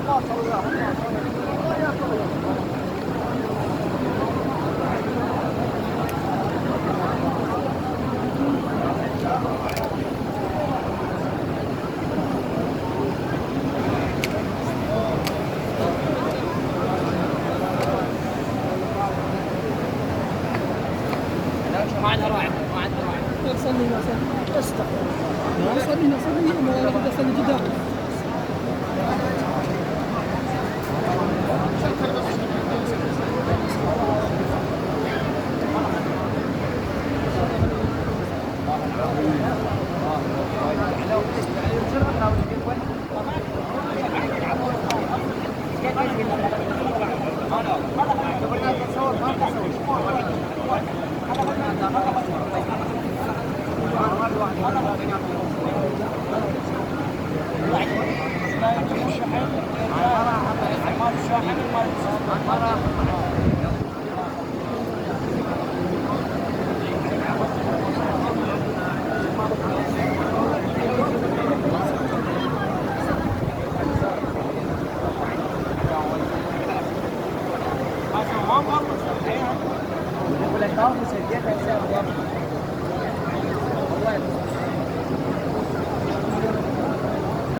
ما عندها راعي ما عندها راعي. صلينا ما بدي اصلي جدا. يقول لك اه مسجلها والله